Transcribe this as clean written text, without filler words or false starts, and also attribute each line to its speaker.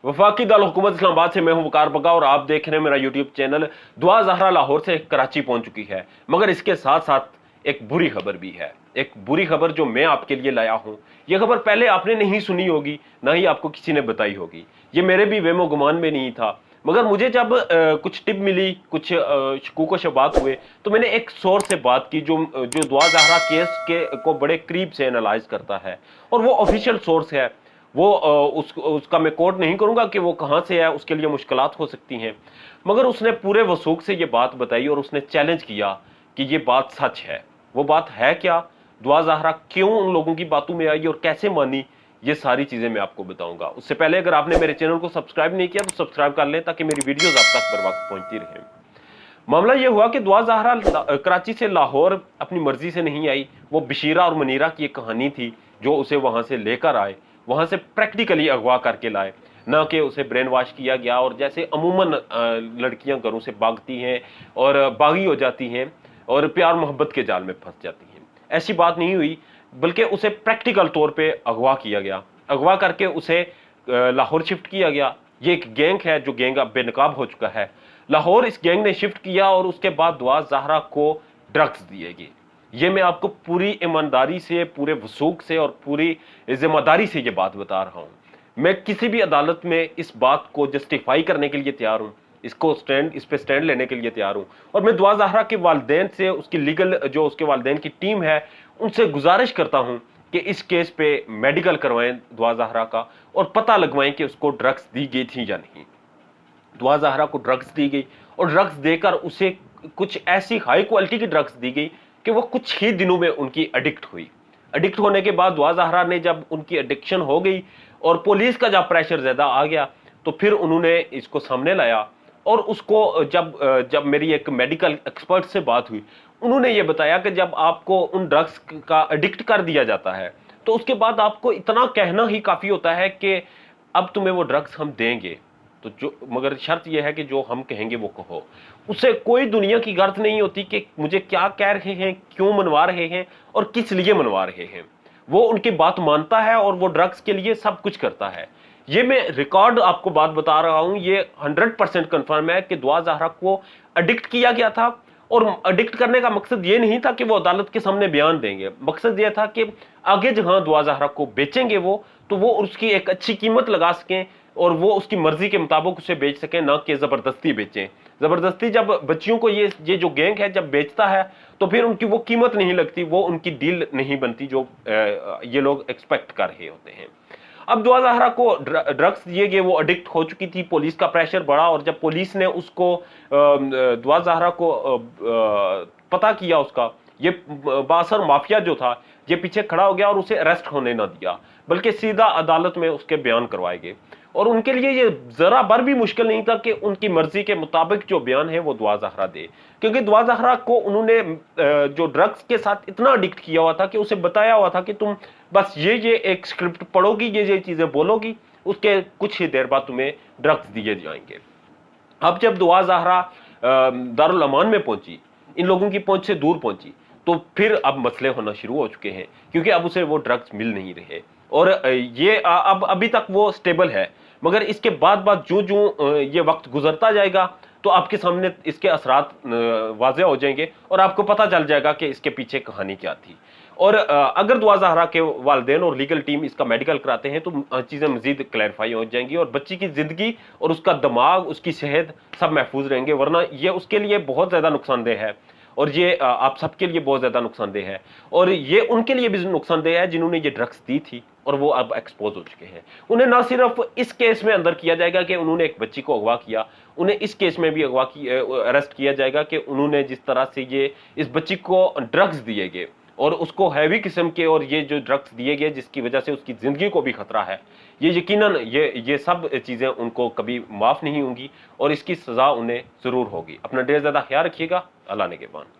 Speaker 1: वफाकी दारुल हुकूमत इस्लामाबाद से मैं हूं वकार बगा और आप देख रहे हैं मेरा यूट्यूब चैनल। दुआ ज़हरा लाहौर से कराची पहुंच चुकी है, मगर इसके साथ साथ एक बुरी खबर भी है। एक बुरी खबर जो मैं आपके लिए लाया हूं। यह खबर पहले आपने नहीं सुनी होगी, ना ही आपको किसी ने बताई होगी। ये मेरे भी वेमो गुमान में नहीं था, मगर मुझे जब कुछ टिप मिली, कुछ शकूक व शुबात हुए, तो मैंने एक सोर्स से बात की जो जो दुआ ज़हरा केस के को बड़े करीब से एनालाइज करता है, और वो ऑफिशियल सोर्स है। वो उसका मैं कोट नहीं करूंगा कि वो कहां से है, उसके लिए मुश्किलात हो सकती हैं, मगर उसने पूरे वसूख से ये बात बताई और उसने चैलेंज किया कि ये बात सच है। वो बात है क्या, दुआ ज़हरा क्यों उन लोगों की बातों में आई और कैसे मानी, ये सारी चीजें मैं आपको बताऊंगा। उससे पहले अगर आपने मेरे चैनल को सब्सक्राइब नहीं किया तो सब्सक्राइब कर लें, ताकि मेरी वीडियोस आप तक बर वक्त पहुंचती रहे। मामला ये हुआ कि दुआ ज़हरा कराची से लाहौर अपनी मर्जी से नहीं आई। वो बशीरा और मनीरा की एक कहानी थी जो उसे वहां से लेकर आए, वहां से प्रैक्टिकली अगवा करके लाए, ना कि उसे ब्रेन वॉश किया गया। और जैसे अमूमन लड़कियां घरों से भागती हैं और बागी हो जाती हैं और प्यार मोहब्बत के जाल में फंस जाती हैं, ऐसी बात नहीं हुई, बल्कि उसे प्रैक्टिकल तौर पे अगवा किया गया। अगवा करके उसे लाहौर शिफ्ट किया गया। ये एक गैंग है जो गैंग अब बेनकाब हो चुका है। लाहौर इस गैंग ने शिफ्ट किया और उसके बाद दुआ ज़हरा को ड्रग्स दिए गए। ये मैं आपको पूरी ईमानदारी से, पूरे वसूख से और पूरी जिम्मेदारी से ये बात बता रहा हूं। मैं किसी भी अदालत में इस बात को जस्टिफाई करने के लिए तैयार हूं, इस पे स्टैंड लेने के लिए तैयार हूं। और मैं दुआ ज़हरा के वालिदैन से, उसकी लीगल जो उसके वालिदैन की टीम है, उनसे गुजारिश करता हूं कि इस केस पे मेडिकल करवाएं दुआ ज़हरा का, और पता लगवाएं कि उसको ड्रग्स दी गई थी या नहीं। दुआ ज़हरा को ड्रग्स दी गई, और ड्रग्स देकर उसे कुछ ऐसी हाई क्वालिटी की ड्रग्स दी गई कि वो कुछ ही दिनों में उनकी एडिक्ट हुई। एडिक्ट होने के बाद दुआ ज़हरा ने, जब उनकी एडिक्शन हो गई और पुलिस का जब प्रेशर ज्यादा आ गया, तो फिर उन्होंने इसको सामने लाया। और उसको जब मेरी एक मेडिकल एक्सपर्ट से बात हुई, उन्होंने ये बताया कि जब आपको उन ड्रग्स का एडिक्ट कर दिया जाता है, तो उसके बाद आपको इतना कहना ही काफी होता है कि अब तुम्हें वो ड्रग्स हम देंगे, तो जो, मगर शर्त यह है कि जो हम कहेंगे वो कहो। उसे कोई दुनिया की गर्ज नहीं होती कि मुझे क्या कह रहे हैं, क्यों मनवा रहे हैं और किस लिए मनवा रहे हैं। वो उनकी बात मानता है और वो ड्रग्स के लिए सब कुछ करता है। ये मैं रिकॉर्ड आपको बात बता रहा हूं, ये 100% कंफर्म है कि दुआ ज़हरा को एडिक्ट किया गया था। और एडिक्ट करने का मकसद ये नहीं था कि वो अदालत के सामने बयान देंगे, मकसद ये था कि आगे जहां दुआ ज़हरा को बेचेंगे वो, तो वो उसकी एक अच्छी कीमत लगा सकें और वो उसकी मर्जी के मुताबिक उसे बेच सकें, ना कि जबरदस्ती बेचें। जबरदस्ती जब बच्चियों को ये जो गैंग है जब बेचता है, तो फिर उनकी वो कीमत नहीं लगती, वो उनकी डील नहीं बनती जो ये लोग एक्सपेक्ट कर रहे होते हैं। अब दुआ ज़हरा को ड्रग्स दिए गए, वो एडिक्ट हो चुकी थी, पुलिस का प्रेशर बढ़ा, और जब पुलिस ने उसको दुआ ज़हरा को पता किया, उसका ये बासर माफिया जो था ये पीछे खड़ा हो गया और उसे अरेस्ट होने ना दिया, बल्कि सीधा अदालत में उसके बयान करवाए गए। और उनके लिए ये जरा भर भी मुश्किल नहीं था कि उनकी मर्जी के मुताबिक जो बयान है वो दुआ ज़हरा दे, क्योंकि दुआ ज़हरा को उन्होंने जो ड्रग्स के साथ इतना एडिक्ट किया हुआ था कि उसे बताया हुआ था कि तुम बस ये एक स्क्रिप्ट पढ़ोगी, ये चीजें बोलोगी, उसके कुछ ही देर बाद तुम्हें ड्रग्स दिए जाएंगे। अब जब दुआ ज़हरा दारुल अमान में पहुंची, इन लोगों की पहुंच से दूर पहुंची, तो फिर अब मसले होना शुरू हो चुके हैं, क्योंकि अब उसे वो ड्रग्स मिल नहीं रहे। और ये अब अभी तक वो स्टेबल है, मगर इसके बाद जो जो ये वक्त गुजरता जाएगा, तो आपके सामने इसके असरात वाज़ेह हो जाएंगे और आपको पता चल जाएगा कि इसके पीछे कहानी क्या थी। और अगर दुआ ज़हरा के वालिदैन और लीगल टीम इसका मेडिकल कराते हैं, तो चीज़ें मजीद क्लैरिफाई हो जाएंगी और बच्ची की ज़िंदगी और उसका दिमाग, उसकी सेहत सब महफूज रहेंगे। वरना ये उसके लिए बहुत ज़्यादा नुकसानदेह है, और ये आप सबके लिए बहुत ज़्यादा नुकसानदेह है, और ये उनके लिए भी नुकसानदेह है जिन्होंने ये ड्रग्स दी थी और वो अब एक्सपोज हो चुके हैं। उन्हें ना सिर्फ इस केस में अंदर किया जाएगा कि उन्होंने एक बच्ची को अगवा किया, उन्हें इस केस में भी अरेस्ट किया जाएगा कि उन्होंने जिस तरह से ये इस बच्ची को ड्रग्स दिए गए और उसको हैवी किस्म के, और ये जो ड्रग्स दिए गए जिसकी वजह से उसकी जिंदगी को भी खतरा है, ये यकीनन ये सब चीजें उनको कभी माफ नहीं होंगी और इसकी सजा उन्हें जरूर होगी। अपना ढेर ज्यादा ख्याल रखिएगा। अल्लाह ने के बाद।